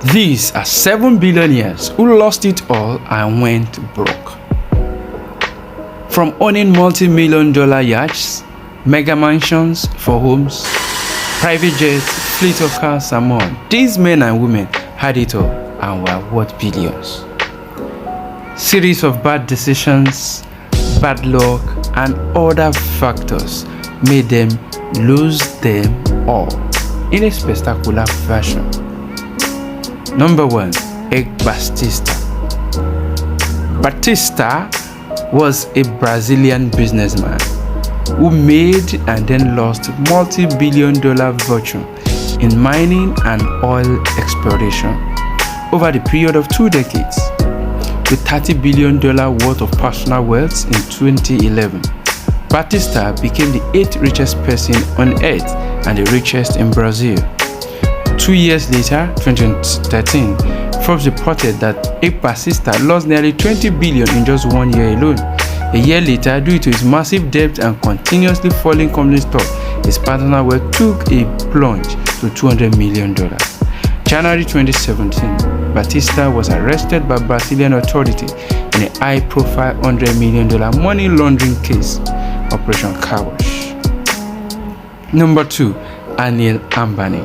These are 7 billionaires who lost it all and went broke. From owning multi-million-dollar yachts, mega mansions for homes, private jets, fleet of cars and more, these men and women had it all and were worth billions. Series of bad decisions, bad luck and other factors made them lose them all in a spectacular fashion. Number 1. Batista. Batista was a Brazilian businessman who made and then lost multi-billion-dollar fortune in mining and oil exploration over the period of 2 decades. With $30 billion worth of personal wealth in 2011, Batista became the 8th richest person on earth and the richest in Brazil. 2 years later, 2013, Forbes reported that Batista lost nearly $20 billion in just 1 year alone. A year later, due to his massive debt and continuously falling company stock, his personal wealth took a plunge to $200 million. January 2017, Batista was arrested by Brazilian authorities in a high-profile $100 million money laundering case, Operation Car Wash. Number 2. Anil Ambani.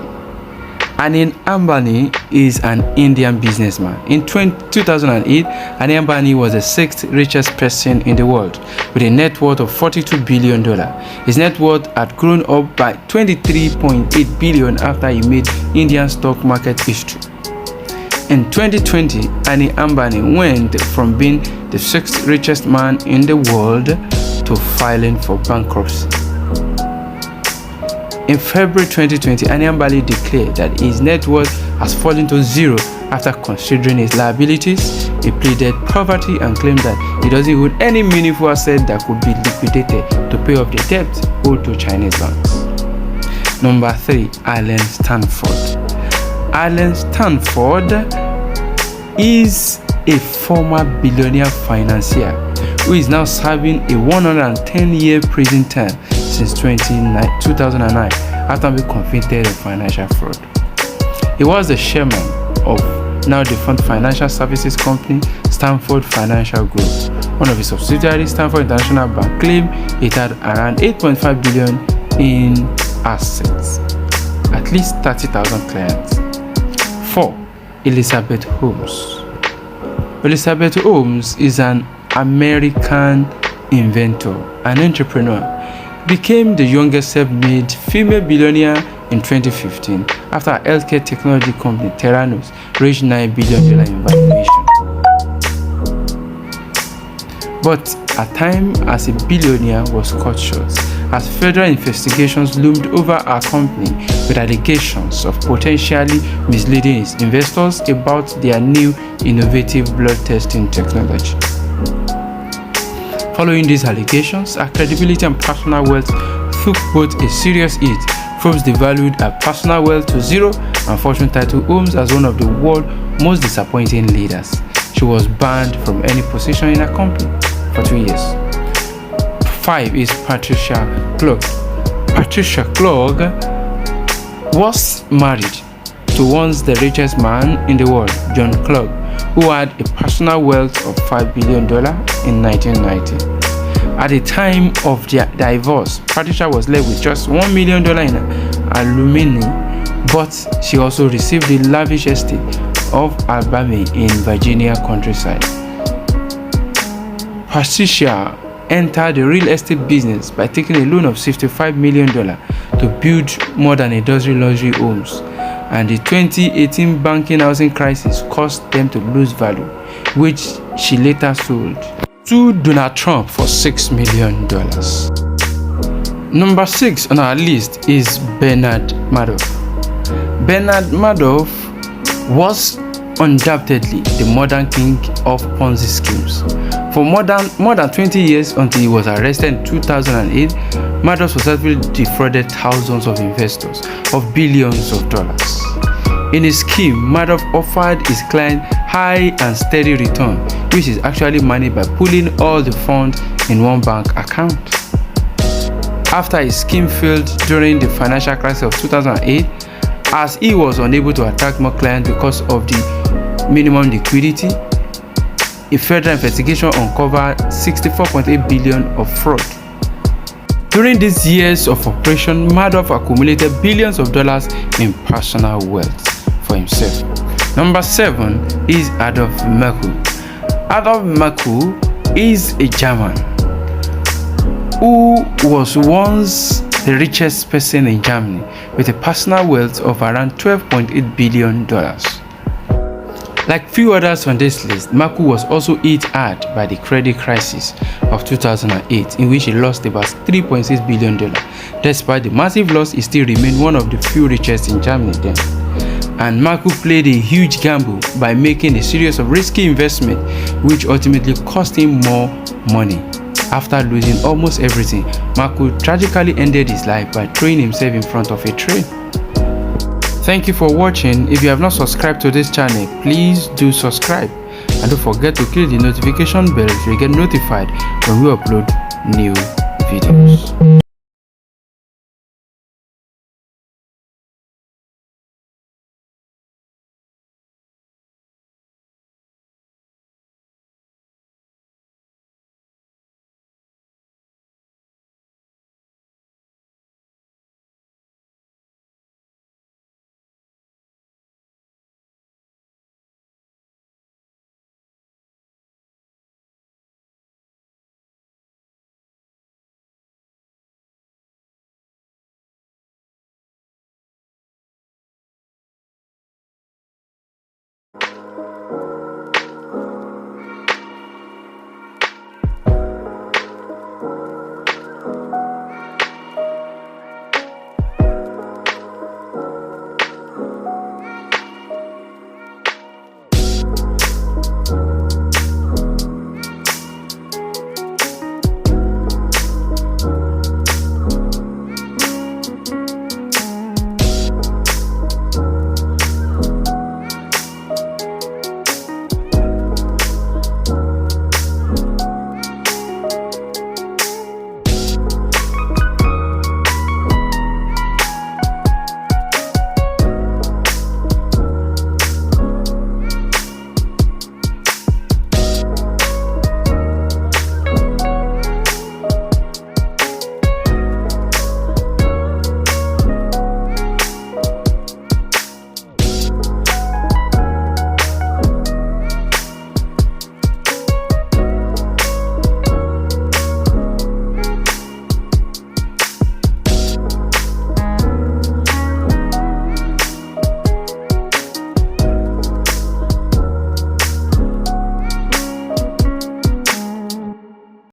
Anil Ambani is an Indian businessman. In 2008, Anil Ambani was the 6th richest person in the world with a net worth of $42 billion. His net worth had grown up by $23.8 billion after he made Indian stock market history. In 2020, Anil Ambani went from being the 6th richest man in the world to filing for bankruptcy. In February 2020, Anil Ambani declared that his net worth has fallen to zero after considering his liabilities. He pleaded poverty and claimed that he doesn't own any meaningful asset that could be liquidated to pay off the debt owed to Chinese banks. Number 3. Alan Stanford. Alan Stanford is a former billionaire financier who is now serving a 110-year prison term since 2009 after being convicted of financial fraud. He was the chairman of now defunct financial services company Stanford Financial Group. One of his subsidiaries, Stanford International Bank, claimed it had around $8.5 billion in assets, at least 30,000 clients. 4. Elizabeth Holmes. Elizabeth Holmes is an American inventor and entrepreneur. Became the youngest self-made female billionaire in 2015 after her healthcare technology company Theranos raised $9 billion in valuation. But her time as a billionaire was cut short as federal investigations loomed over her company with allegations of potentially misleading its investors about their new innovative blood testing technology. Following these allegations, her credibility and personal wealth took both a serious hit. Forbes devalued her personal wealth to zero and Fortune titled Holmes as one of the world's most disappointing leaders. She was banned from any position in her company for 2 years. 5 is Patricia Klug. Patricia Klug was married to once the richest man in the world, John Klug, who had a personal wealth of $5 billion in 1990. At the time of their divorce, Patricia was left with just $1 million in alimony, but she also received the lavish estate of Alabama in Virginia countryside. Patricia entered the real estate business by taking a loan of $65 million to build more than a dozen luxury homes, and the 2018 banking housing crisis caused them to lose value, which she later sold to Donald Trump for $6 million. Number 6 on our list is Bernard Madoff. Bernard Madoff was undoubtedly the modern king of Ponzi schemes. For more than 20 years until he was arrested in 2008, Madoff successfully defrauded thousands of investors of billions of dollars. In his scheme, Madoff offered his client high and steady return, which is actually managed by pooling all the funds in one bank account. After his scheme failed during the financial crisis of 2008, as he was unable to attract more clients because of the minimum liquidity. A federal investigation uncovered 64.8 billion of fraud. During these years of operation, Madoff accumulated billions of dollars in personal wealth for himself. Number 7 is Adolf Merkel. Adolf Merkel is a German who was once the richest person in Germany with a personal wealth of around $12.8 billion. Like few others on this list, Merkel was also hit hard by the credit crisis of 2008, in which he lost about $3.6 billion. Despite the massive loss, he still remained one of the few richest in Germany then. And Merkel played a huge gamble by making a series of risky investments, which ultimately cost him more money. After losing almost everything, Merkel tragically ended his life by throwing himself in front of a train. Thank you for watching. If you have not subscribed to this channel, please do subscribe, and don't forget to click the notification bell to get notified when we upload new videos.